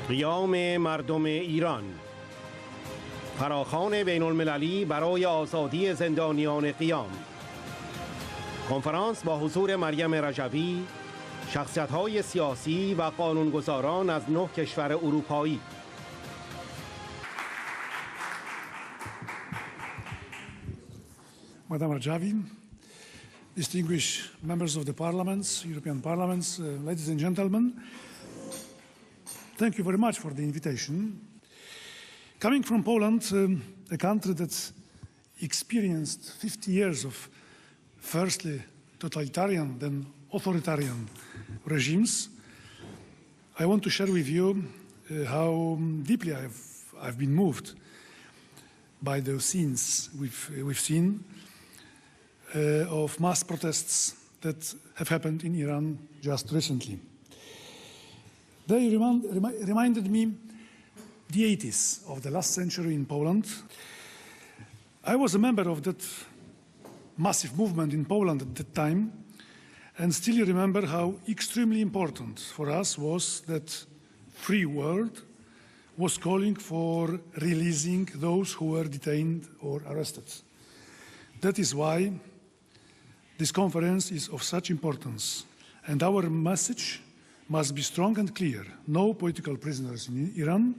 قیام مردم ایران. فراخوان بین المللی برای آزادی زندانیان قیام. کنفرانس با حضور مریم رجوی، شخصیت‌های سیاسی و قانونگذاران از 9 کشور اروپایی. Madam Rajavi, distinguished members of the parliaments, European parliaments, ladies and gentlemen, thank you very much for the invitation. Coming from Poland, a country that experienced 50 years of firstly totalitarian, then authoritarian regimes, I want to share with you how deeply I've been moved by the scenes we've seen of mass protests that have happened in Iran just recently. They reminded me the 80s of the last century in Poland. I was a member of that massive movement in Poland at that time, and still remember how extremely important for us was that free world was calling for releasing those who were detained or arrested. That is why this conference is of such importance, and our message must be strong and clear. No political prisoners in Iran.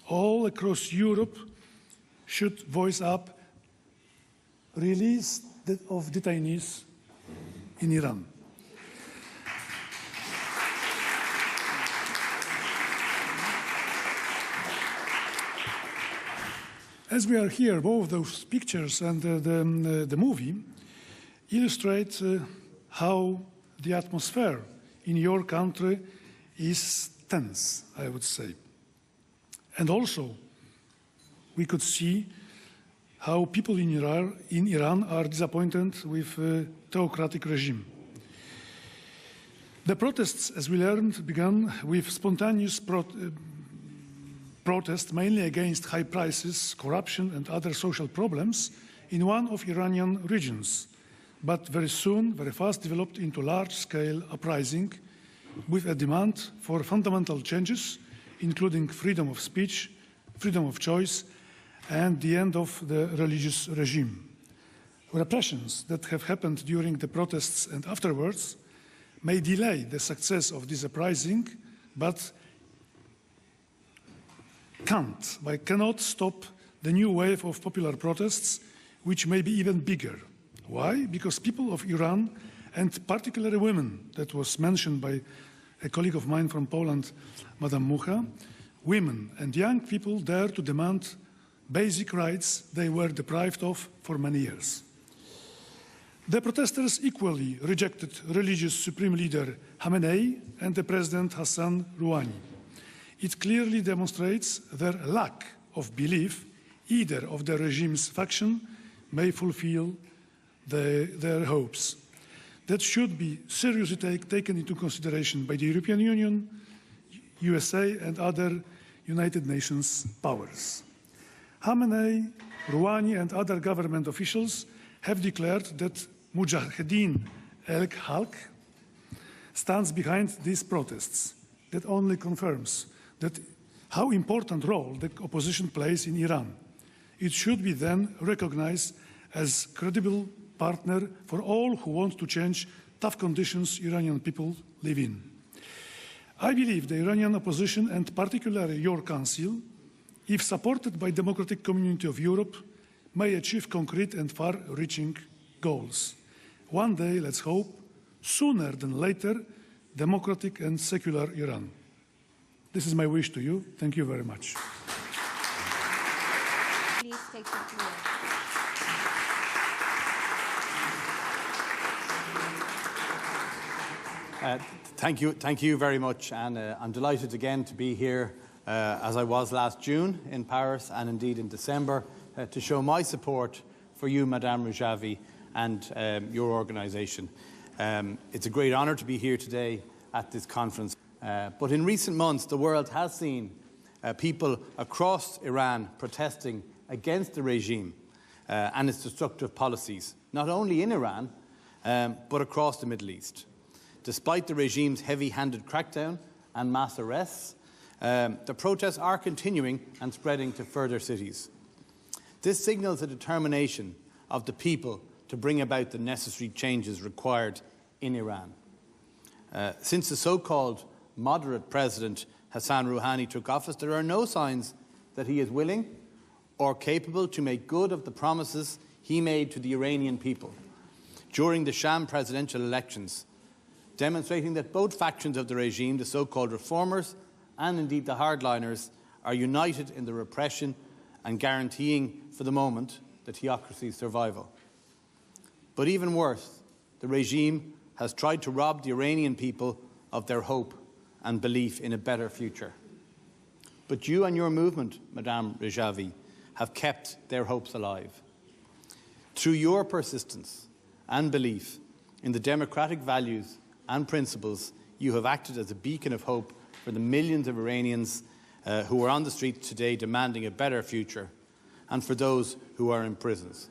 All across Europe should voice up release of detainees in Iran. As we are here, both those pictures and the movie illustrate how the atmosphere in your country is tense, I would say. And also, we could see how people in Iran are disappointed with a theocratic regime. The protests, as we learned, began with spontaneous protests mainly against high prices, corruption and other social problems in one of Iranian regions, but very soon, very fast developed into large-scale uprising with a demand for fundamental changes, including freedom of speech, freedom of choice, and the end of the religious regime. Repressions that have happened during the protests and afterwards may delay the success of this uprising, but cannot stop the new wave of popular protests, which may be even bigger. Why? Because people of Iran, and particularly women, that was mentioned by a colleague of mine from Poland, Madam Mucha, women and young people dare to demand basic rights they were deprived of for many years. The protesters equally rejected religious supreme leader Khamenei and the president Hassan Rouhani. It clearly demonstrates their lack of belief either of the regime's faction may fulfill their hopes. That should be seriously taken into consideration by the European Union, USA and other United Nations powers. Khamenei, Rouhani and other government officials have declared that Mujahideen al-Khalq stands behind these protests. That only confirms that how important role the opposition plays in Iran. It should be then recognized as credible partner for all who want to change tough conditions Iranian people live in. I believe the Iranian opposition and particularly your council, if supported by the democratic community of Europe, may achieve concrete and far-reaching goals. One day, let's hope, sooner than later, democratic and secular Iran. This is my wish to you. Thank you very much. Please take the floor. Thank you very much, and I'm delighted again to be here, as I was last June in Paris and indeed in December, to show my support for you, Madame Rajavi, and your organisation. It's a great honour to be here today at this conference. But in recent months, the world has seen people across Iran protesting against the regime and its destructive policies, not only in Iran, but across the Middle East. Despite the regime's heavy-handed crackdown and mass arrests, The protests are continuing and spreading to further cities. This signals a determination of the people to bring about the necessary changes required in Iran. Since the so-called moderate president Hassan Rouhani took office, there are no signs that he is willing or capable to make good of the promises he made to the Iranian people during the sham presidential elections, demonstrating that both factions of the regime, the so-called reformers and indeed the hardliners, are united in the repression and guaranteeing, for the moment, the theocracy's survival. But even worse, the regime has tried to rob the Iranian people of their hope and belief in a better future. But you and your movement, Madame Rajavi, have kept their hopes alive. Through your persistence and belief in the democratic values and principles, you have acted as a beacon of hope for the millions of Iranians who are on the streets today demanding a better future, and for those who are in prisons.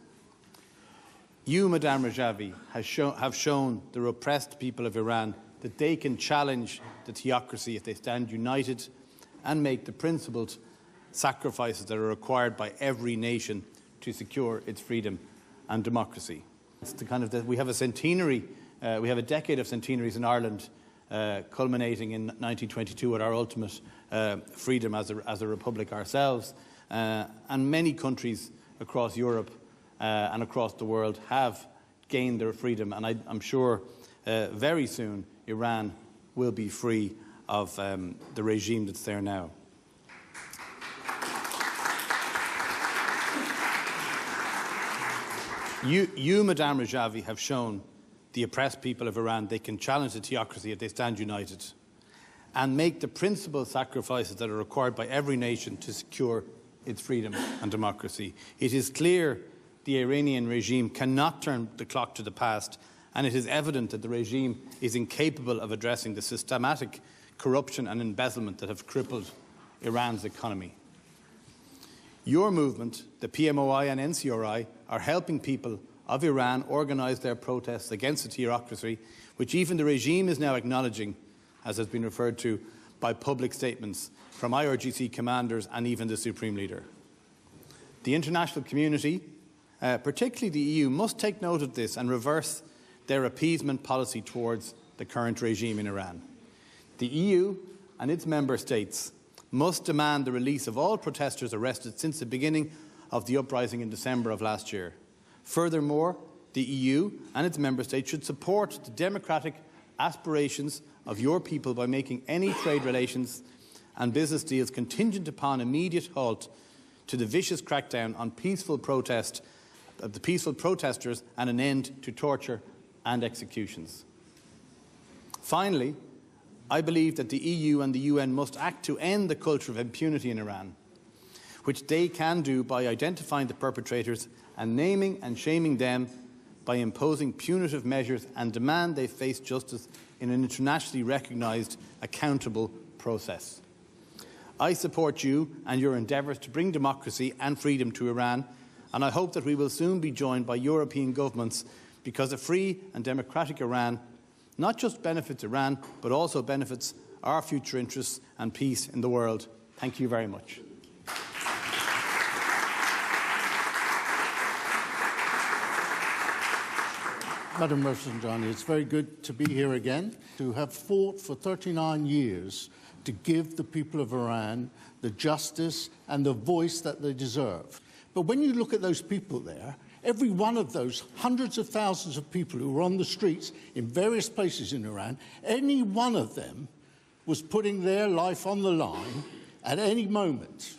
You, Madame Rajavi, have shown the repressed people of Iran that they can challenge the theocracy if they stand united and make the principled sacrifices that are required by every nation to secure its freedom and democracy. It's the kind of we have a centenary, we have a decade of centenaries in Ireland, culminating in 1922 with our ultimate freedom as a republic ourselves, and many countries across Europe and across the world have gained their freedom, and I'm sure very soon Iran will be free of the regime that's there now. You, Madame Rajavi, have shown the oppressed people of Iran they can challenge the theocracy if they stand united and make the principal sacrifices that are required by every nation to secure its freedom and democracy. It is clear the Iranian regime cannot turn the clock to the past, and it is evident that the regime is incapable of addressing the systematic corruption and embezzlement that have crippled Iran's economy. Your movement, the PMOI and NCRI, are helping people of Iran organise their protests against the theocracy, which even the regime is now acknowledging, as has been referred to by public statements from IRGC commanders and even the Supreme Leader. The international community, particularly the EU, must take note of this and reverse their appeasement policy towards the current regime in Iran. The EU and its member states must demand the release of all protesters arrested since the beginning of the uprising in December of last year. Furthermore, the EU and its member states should support the democratic aspirations of your people by making any trade relations and business deals contingent upon immediate halt to the vicious crackdown on peaceful protest of the peaceful protesters and an end to torture and executions. Finally, I believe that the EU and the UN must act to end the culture of impunity in Iran, which they can do by identifying the perpetrators and naming and shaming them, by imposing punitive measures, and demand they face justice in an internationally recognised, accountable process. I support you and your endeavours to bring democracy and freedom to Iran, and I hope that we will soon be joined by European governments, because a free and democratic Iran not just benefits Iran, but also benefits our future interests and peace in the world. Thank you very much. Madam Rafsanjani, it's very good to be here again, to have fought for 39 years to give the people of Iran the justice and the voice that they deserve. But when you look at those people there, every one of those hundreds of thousands of people who were on the streets in various places in Iran, any one of them was putting their life on the line at any moment.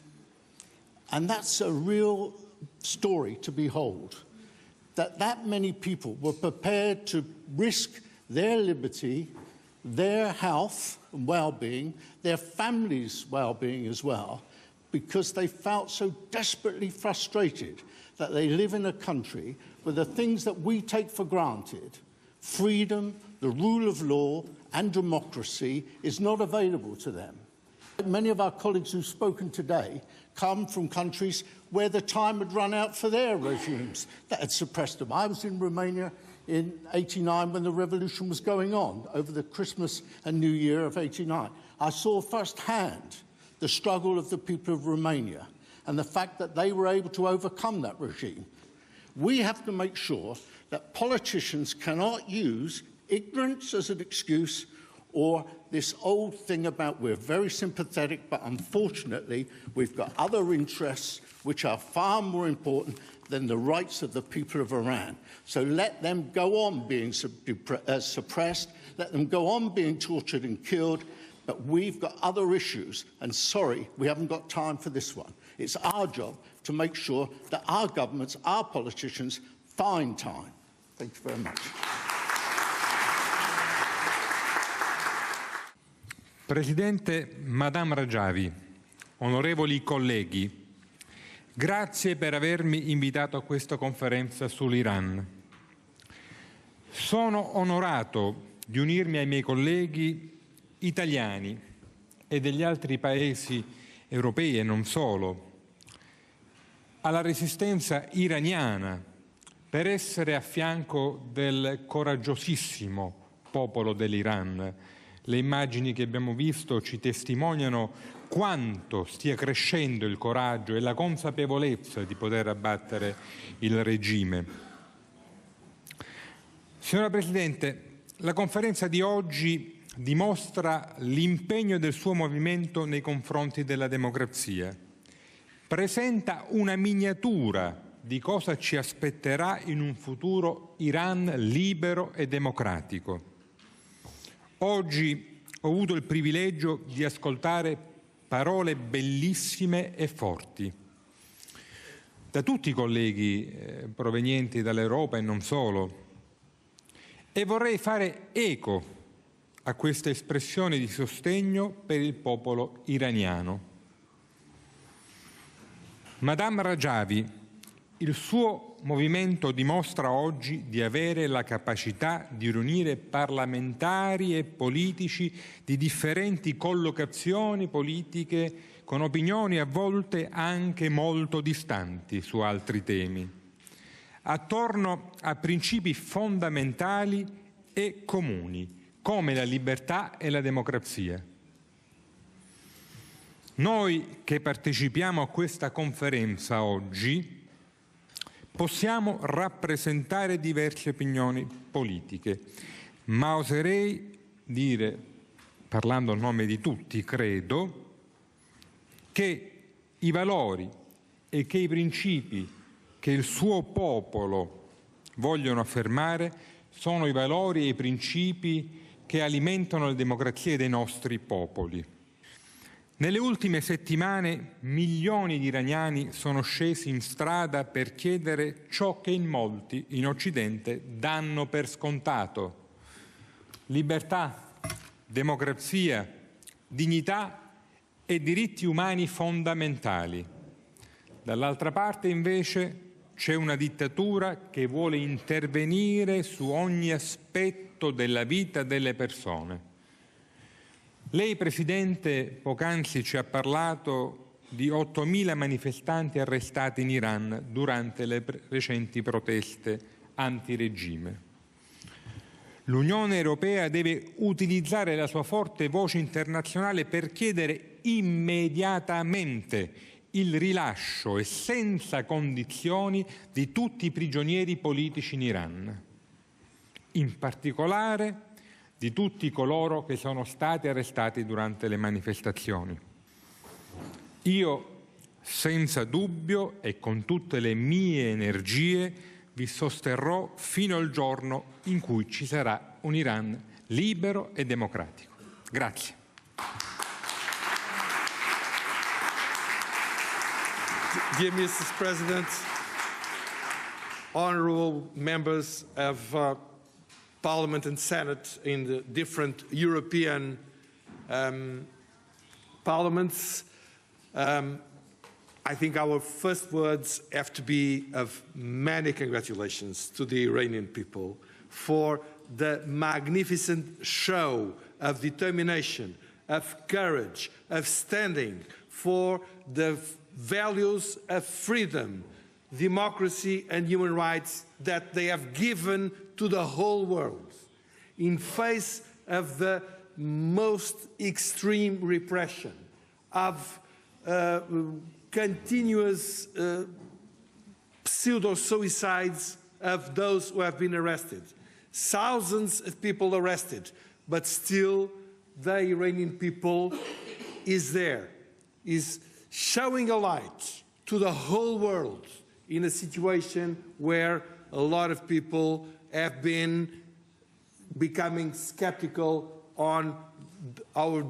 And that's a real story to behold, that many people were prepared to risk their liberty, their health and well-being, their families' well-being as well, because they felt so desperately frustrated that they live in a country where the things that we take for granted, freedom, the rule of law and democracy, is not available to them. Many of our colleagues who've spoken today come from countries where the time had run out for their regimes that had suppressed them. I was in Romania in '89 when the revolution was going on, over the Christmas and New Year of '89. I saw firsthand the struggle of the people of Romania and the fact that they were able to overcome that regime. We have to make sure that politicians cannot use ignorance as an excuse or this old thing about we're very sympathetic, but unfortunately we've got other interests which are far more important than the rights of the people of Iran. So let them go on being suppressed, let them go on being tortured and killed, but we've got other issues, and sorry, we haven't got time for this one. It's our job to make sure that our governments, our politicians, find time. Thank you very much. Presidente Madame Rajavi, onorevoli colleghi, grazie per avermi invitato a questa conferenza sull'Iran. Sono onorato di unirmi ai miei colleghi italiani e degli altri paesi europei e non solo, alla resistenza iraniana per essere a fianco del coraggiosissimo popolo dell'Iran. Le immagini che abbiamo visto ci testimoniano quanto stia crescendo il coraggio e la consapevolezza di poter abbattere il regime. Signora Presidente, la conferenza di oggi dimostra l'impegno del suo movimento nei confronti della democrazia. Presenta una miniatura di cosa ci aspetterà in un futuro Iran libero e democratico. Oggi ho avuto il privilegio di ascoltare parole bellissime e forti da tutti i colleghi provenienti dall'Europa e non solo. E vorrei fare eco a queste espressioni di sostegno per il popolo iraniano. Madame Rajavi, il suo movimento dimostra oggi di avere la capacità di riunire parlamentari e politici di differenti collocazioni politiche con opinioni a volte anche molto distanti su altri temi, attorno a principi fondamentali e comuni, come la libertà e la democrazia. Noi che partecipiamo a questa conferenza oggi possiamo rappresentare diverse opinioni politiche, ma oserei dire, parlando a nome di tutti, credo, che i valori e che i principi che il suo popolo vogliono affermare sono i valori e i principi che alimentano le democrazie dei nostri popoli. Nelle ultime settimane milioni di iraniani sono scesi in strada per chiedere ciò che in molti in Occidente danno per scontato: libertà, democrazia, dignità e diritti umani fondamentali. Dall'altra parte, invece, c'è una dittatura che vuole intervenire su ogni aspetto della vita delle persone. Lei, Presidente, poc'anzi ci ha parlato di 8.000 manifestanti arrestati in Iran durante le recenti proteste antiregime. L'Unione Europea deve utilizzare la sua forte voce internazionale per chiedere immediatamente il rilascio e senza condizioni di tutti i prigionieri politici in Iran, in particolare di tutti coloro che sono stati arrestati durante le manifestazioni. Io, senza dubbio e con tutte le mie energie, vi sosterrò fino al giorno in cui ci sarà un Iran libero e democratico. Grazie. Dear Mrs. President, honorable members of Parliament and Senate in the different European parliaments, I think our first words have to be of many congratulations to the Iranian people for the magnificent show of determination, of courage, of standing for the values of freedom, democracy and human rights that they have given to the whole world in face of the most extreme repression of continuous pseudo-suicides of those who have been arrested. Thousands of people arrested, but still the Iranian people is there, is showing a light to the whole world in a situation where a lot of people have been becoming skeptical on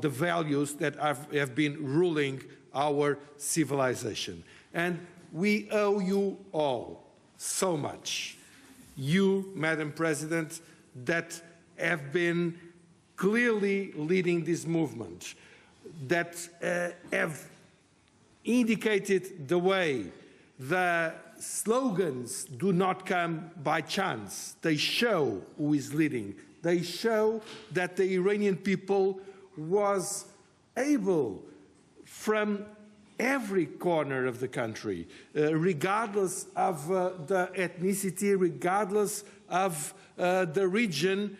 the values that have been ruling our civilization. And we owe you all so much. You, Madam President, that have been clearly leading this movement, that have indicated the way. The slogans do not come by chance. They show who is leading. They show that the Iranian people was able, from every corner of the country, regardless of the ethnicity, regardless of the region,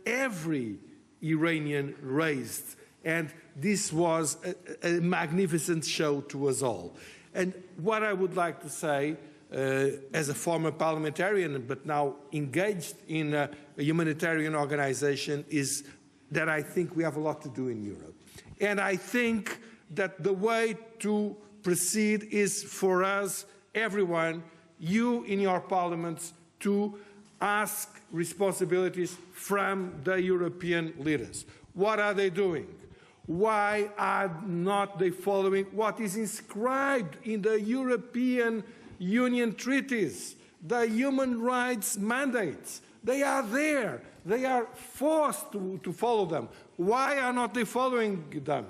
every Iranian raised. And this was a magnificent show to us all. And what I would like to say, as a former parliamentarian, but now engaged in a humanitarian organization, is that I think we have a lot to do in Europe. And I think that the way to proceed is for us, everyone, you in your parliaments, to ask responsibilities from the European leaders. What are they doing? Why are not they following what is inscribed in the European Union treaties, the human rights mandates? They are there. They are forced to follow them. Why are not they following them?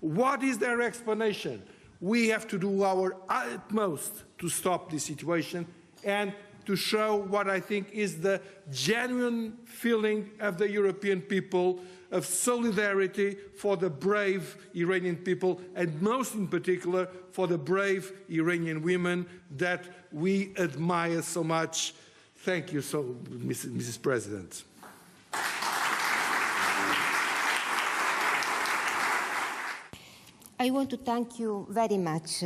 What is their explanation? We have to do our utmost to stop this situation and to show what I think is the genuine feeling of the European people of solidarity for the brave Iranian people, and most in particular for the brave Iranian women that we admire so much. Thank you so, Mrs. President. I want to thank you very much,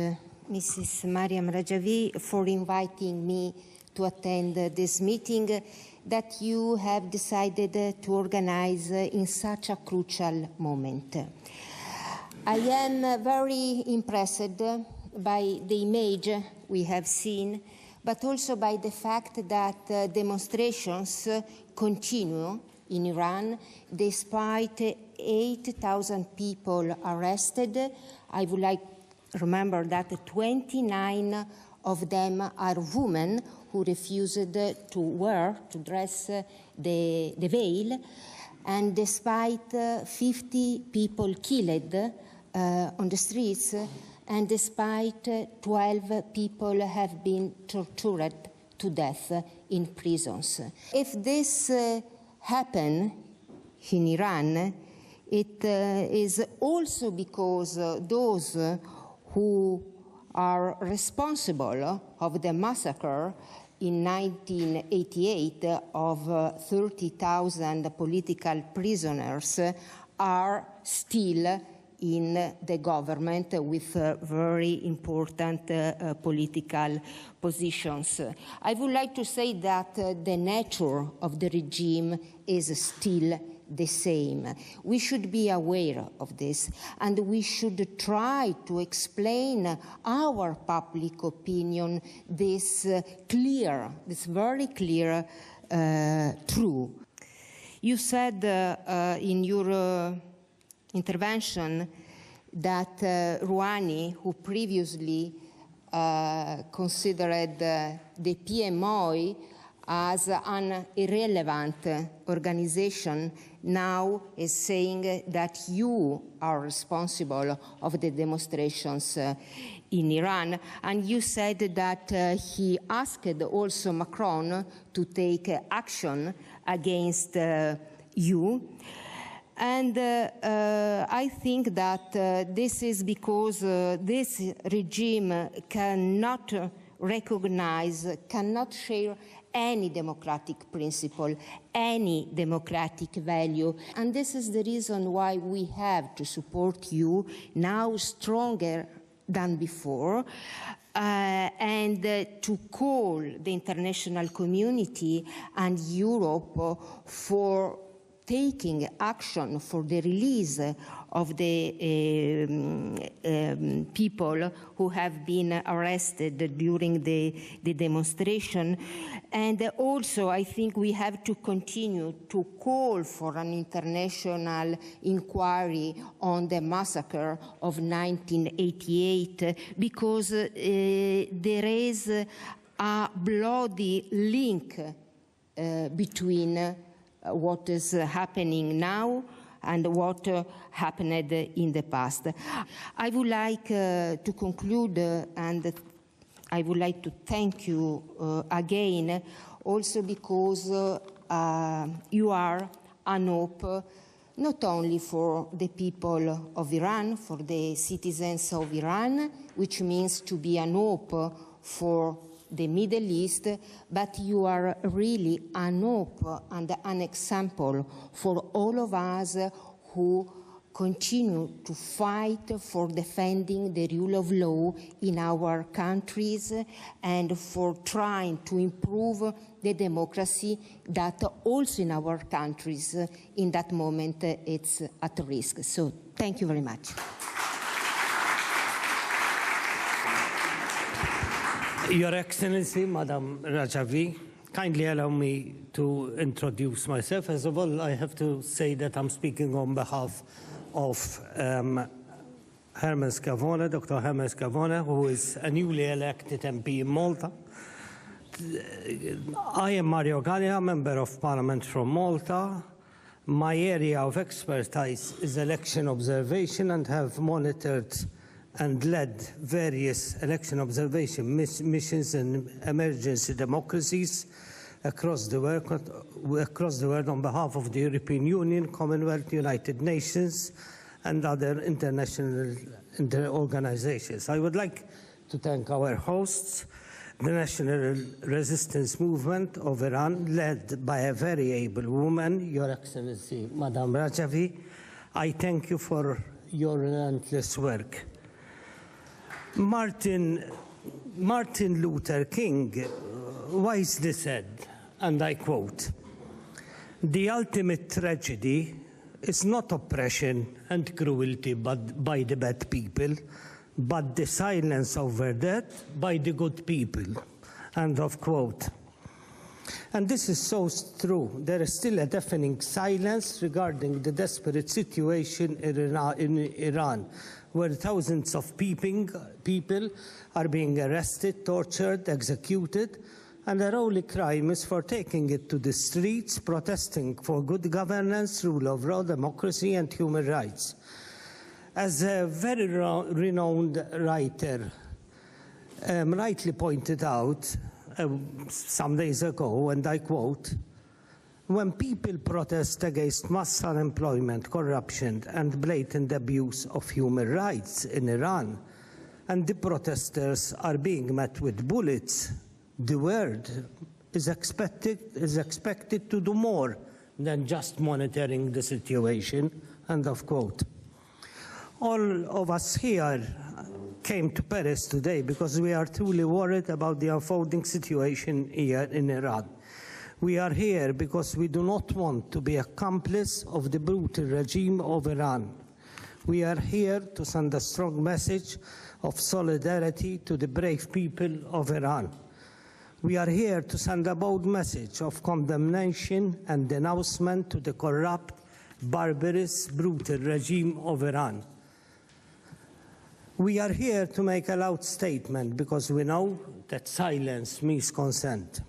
Mrs. Mariam Rajavi, for inviting me to attend this meeting that you have decided to organize in such a crucial moment. I am very impressed by the image we have seen, but also by the fact that demonstrations continue in Iran despite 8,000 people arrested. I would like to remember that 29 of them are women who refused to dress the veil, and despite 50 people killed on the streets, and despite 12 people have been tortured to death in prisons. If this happened in Iran, it is also because those who are responsible of the massacre in 1988 of 30,000 political prisoners are still in the government with very important political positions. I would like to say that the nature of the regime is still the same. We should be aware of this, and we should try to explain our public opinion this very clear truth. You said in your intervention that Rouhani, who previously considered the PMO as an irrelevant organization, now is saying that you are responsible of the demonstrations in Iran. And you said that he asked also Macron to take action against you. And I think that this is because this regime cannot recognize, cannot share any democratic principle, any democratic value. And this is the reason why we have to support you now stronger than before, and to call the international community and Europe for taking action for the release of the people who have been arrested during the demonstration. And also, I think we have to continue to call for an international inquiry on the massacre of 1988, because there is a bloody link between what is happening now and what happened in the past. I would like to conclude, and I would like to thank you again, also because you are an hope not only for the people of Iran, for the citizens of Iran, which means to be an hope for the Middle East, but you are really an hope and an example for all of us who continue to fight for defending the rule of law in our countries and for trying to improve the democracy that also in our countries in that moment it's at risk. So thank you very much. Your Excellency, Madam Rajavi, kindly allow me to introduce myself. As of all, I have to say that I'm speaking on behalf of Hermes Gavone, Dr. Hermes Gavone, who is a newly elected MP in Malta. I am Mario Gallia, Member of Parliament from Malta. My area of expertise is election observation and have monitored and led various election observation missions in emergency democracies across the world on behalf of the European Union, Commonwealth, United Nations, and other international organizations. I would like to thank our hosts, the National Resistance Movement of Iran, led by a very able woman, Your Excellency, Madam Rajavi. I thank you for your relentless work. Martin Luther King wisely said, and I quote, "The ultimate tragedy is not oppression and cruelty by the bad people, but the silence over that by the good people." End of quote. And this is so true. There is still a deafening silence regarding the desperate situation in Iran, where thousands of people are being arrested, tortured, executed, and their only crime is for taking it to the streets, protesting for good governance, rule of law, democracy, and human rights. As a very renowned writer rightly pointed out some days ago, and I quote, "When people protest against mass unemployment, corruption, and blatant abuse of human rights in Iran, and the protesters are being met with bullets, the world is expected to do more than just monitoring the situation." End of quote. All of us here came to Paris today because we are truly worried about the unfolding situation here in Iran. We are here because we do not want to be accomplice of the brutal regime of Iran. We are here to send a strong message of solidarity to the brave people of Iran. We are here to send a bold message of condemnation and denouncement to the corrupt, barbarous, brutal regime of Iran. We are here to make a loud statement because we know that silence means consent.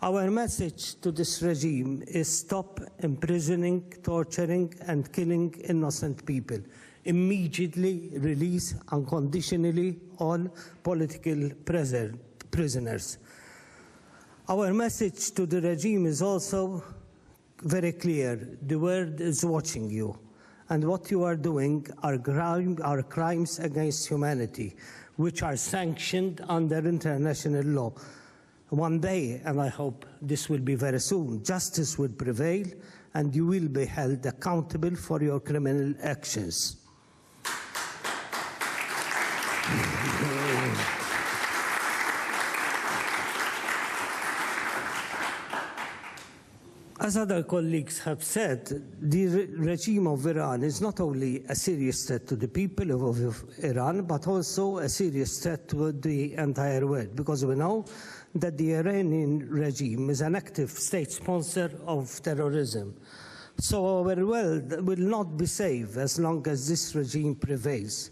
Our message to this regime is stop imprisoning, torturing, and killing innocent people. Immediately release unconditionally all political prisoners. Our message to the regime is also very clear. The world is watching you. And what you are doing are crimes against humanity, which are sanctioned under international law. One day, and I hope this will be very soon, justice will prevail and you will be held accountable for your criminal actions. As other colleagues have said, the regime of Iran is not only a serious threat to the people of Iran, but also a serious threat to the entire world, because we know that the Iranian regime is an active state sponsor of terrorism. So our world will not be safe as long as this regime prevails.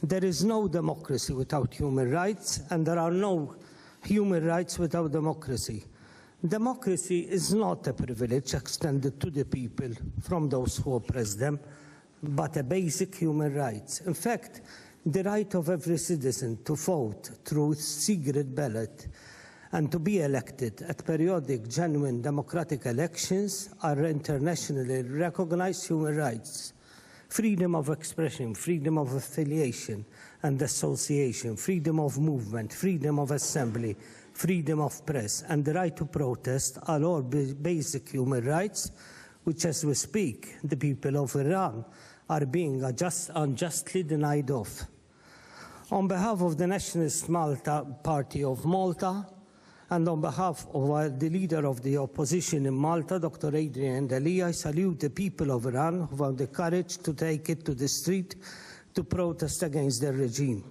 There is no democracy without human rights, and there are no human rights without democracy. Democracy is not a privilege extended to the people from those who oppress them, but a basic human right. In fact, the right of every citizen to vote through secret ballot and to be elected at periodic, genuine democratic elections are internationally recognized human rights. Freedom of expression, freedom of affiliation and association, freedom of movement, freedom of assembly, freedom of press, and the right to protest are all basic human rights, which as we speak, the people of Iran are being unjustly denied of. On behalf of the Nationalist Malta Party of Malta, and on behalf of the leader of the opposition in Malta, Dr. Adrian Dali, I salute the people of Iran who have the courage to take it to the street to protest against their regime.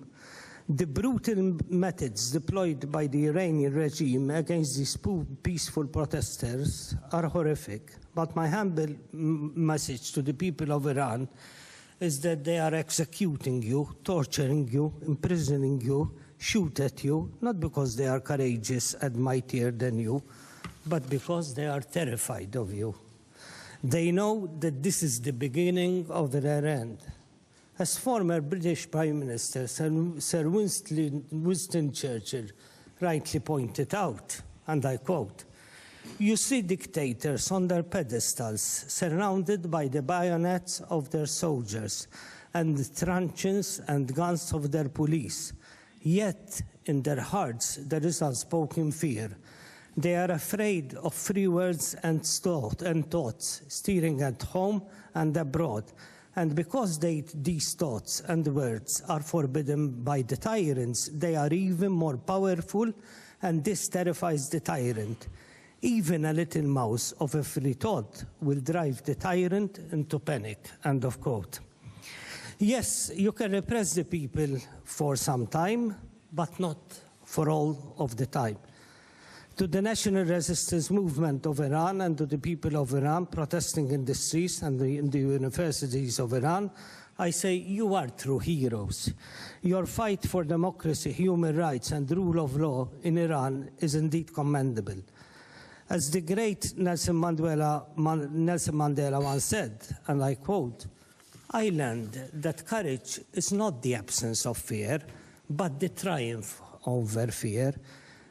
The brutal methods deployed by the Iranian regime against these peaceful protesters are horrific. But my humble message to the people of Iran is that they are executing you, torturing you, imprisoning you, shoot at you, not because they are courageous and mightier than you, but because they are terrified of you. They know that this is the beginning of their end. As former British Prime Minister Sir Winston Churchill rightly pointed out, and I quote, "You see dictators on their pedestals, surrounded by the bayonets of their soldiers and the truncheons and guns of their police. Yet in their hearts there is unspoken fear. They are afraid of free words and thoughts stirring at home and abroad. And because these thoughts and words are forbidden by the tyrants, they are even more powerful, and this terrifies the tyrant. Even a little mouse of a free thought will drive the tyrant into panic." End of quote. Yes, you can repress the people for some time, but not for all of the time. To the national resistance movement of Iran and to the people of Iran protesting in the streets and in the universities of Iran, I say you are true heroes. Your fight for democracy, human rights and rule of law in Iran is indeed commendable. As the great Nelson Mandela once said, and I quote, "I learned that courage is not the absence of fear, but the triumph over fear.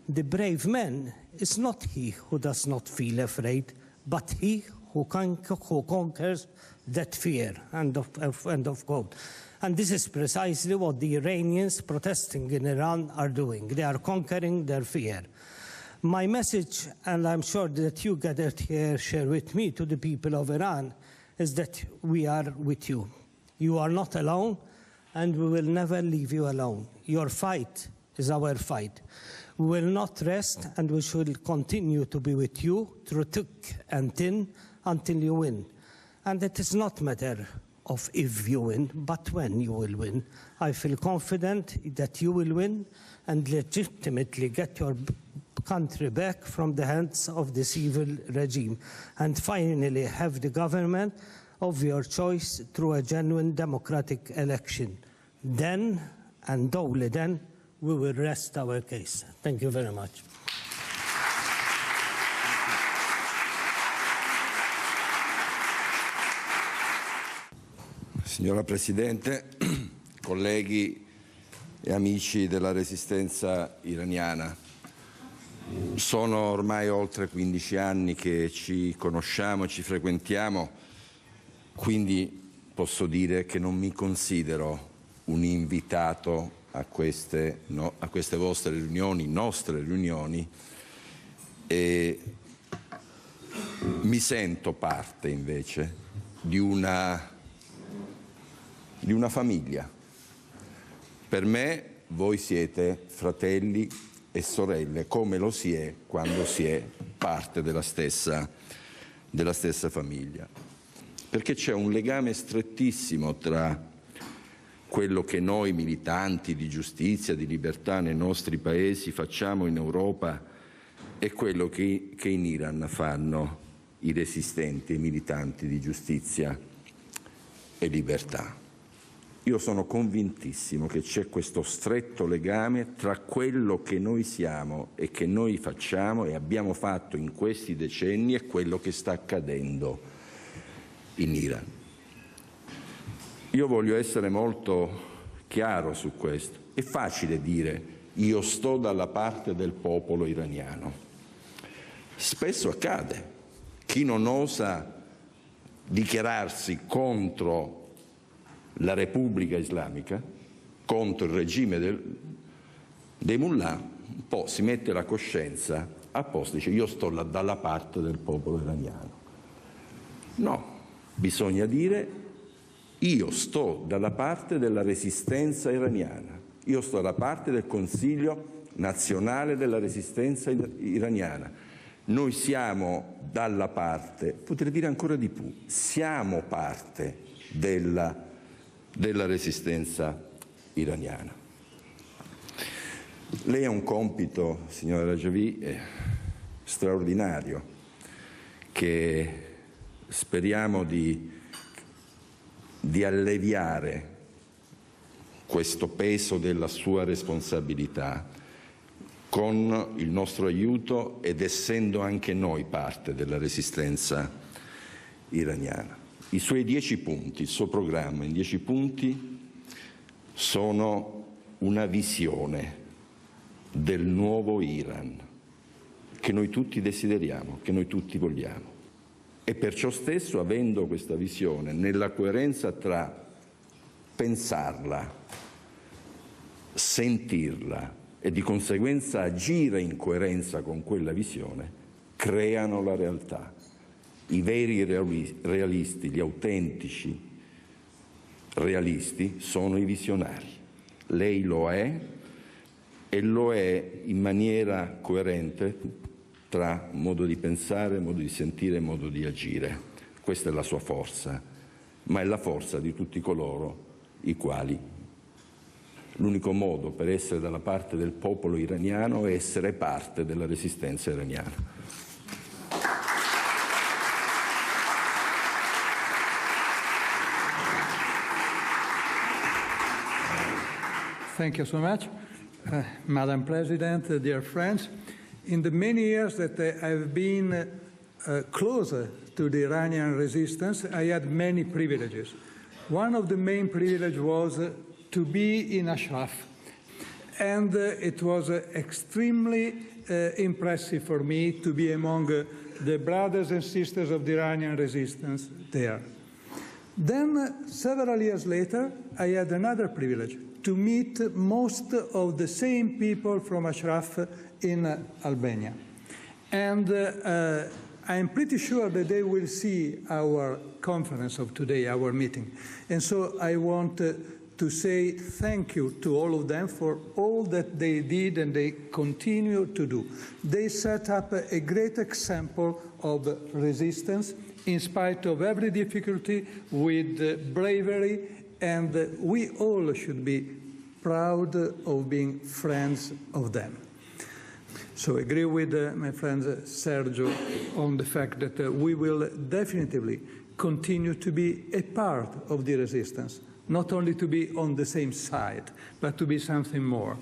The brave man is not he who does not feel afraid, but he who conquers that fear." End of quote. And this is precisely what the Iranians protesting in Iran are doing. They are conquering their fear. My message, and I'm sure that you gathered here share with me to the people of Iran, is that we are with you. You are not alone, and we will never leave you alone. Your fight is our fight. We will not rest, and we shall continue to be with you through thick and thin until you win. And it is not a matter of if you win, but when you will win. I feel confident that you will win and legitimately get your country back from the hands of this evil regime, and finally have the government of your choice through a genuine democratic election. Then, and only then, we will rest our case. Thank you very much. Signora Presidente, colleghi e amici della resistenza iraniana, sono ormai oltre 15 anni che ci conosciamo, ci frequentiamo, quindi posso dire che non mi considero un invitato a queste vostre riunioni, nostre riunioni, e mi sento parte invece di una famiglia. Per me voi siete fratelli e sorelle, come lo si è quando si è parte della stessa famiglia. Perché c'è un legame strettissimo tra quello che noi militanti di giustizia, di libertà nei nostri paesi facciamo in Europa e quello che in Iran fanno i resistenti, i militanti di giustizia e libertà. Io sono convintissimo che c'è questo stretto legame tra quello che noi siamo e che noi facciamo e abbiamo fatto in questi decenni e quello che sta accadendo in Iran. Io voglio essere molto chiaro su questo. È facile dire io sto dalla parte del popolo iraniano. Spesso accade. Chi non osa dichiararsi contro la Repubblica Islamica, contro il regime dei mullah, un po' si mette la coscienza a posto, dice io sto dalla parte del popolo iraniano. No, bisogna dire io sto dalla parte della resistenza iraniana, io sto dalla parte del Consiglio nazionale della resistenza iraniana. Noi siamo dalla parte, potrei dire ancora di più, siamo parte della resistenza iraniana. Lei ha un compito, signora Rajavi, straordinario, che speriamo di alleviare questo peso della sua responsabilità con il nostro aiuto ed essendo anche noi parte della resistenza iraniana. I suoi 10 punti, il suo programma in 10 punti sono una visione del nuovo Iran che noi tutti desideriamo, che noi tutti vogliamo. E perciò stesso, avendo questa visione, nella coerenza tra pensarla, sentirla e di conseguenza agire in coerenza con quella visione, creano la realtà. I veri realisti, gli autentici realisti sono i visionari. Lei lo è e lo è in maniera coerente tra modo di pensare, modo di sentire e modo di agire. Questa è la sua forza, ma è la forza di tutti coloro i quali l'unico modo per essere dalla parte del popolo iraniano è essere parte della resistenza iraniana. Thank you so much. Madam President, dear friends, in the many years that I've been closer to the Iranian resistance, I had many privileges. One of the main privileges was to be in Ashraf. And it was extremely impressive for me to be among the brothers and sisters of the Iranian resistance there. Then, several years later, I had another privilege, to meet most of the same people from Ashraf in Albania. And I'm pretty sure that they will see our conference of today, our meeting. And so I want to say thank you to all of them for all that they did and they continue to do. They set up a great example of resistance in spite of every difficulty, with bravery, and we all should be proud of being friends of them. So I agree with my friend Sergio on the fact that we will definitively continue to be a part of the resistance, not only to be on the same side, but to be something more,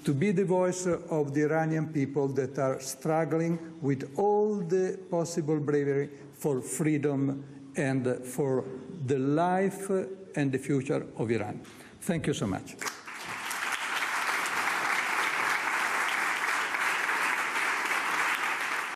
to be the voice of the Iranian people that are struggling with all the possible bravery for freedom and for the life and the future of Iran. Thank you so much.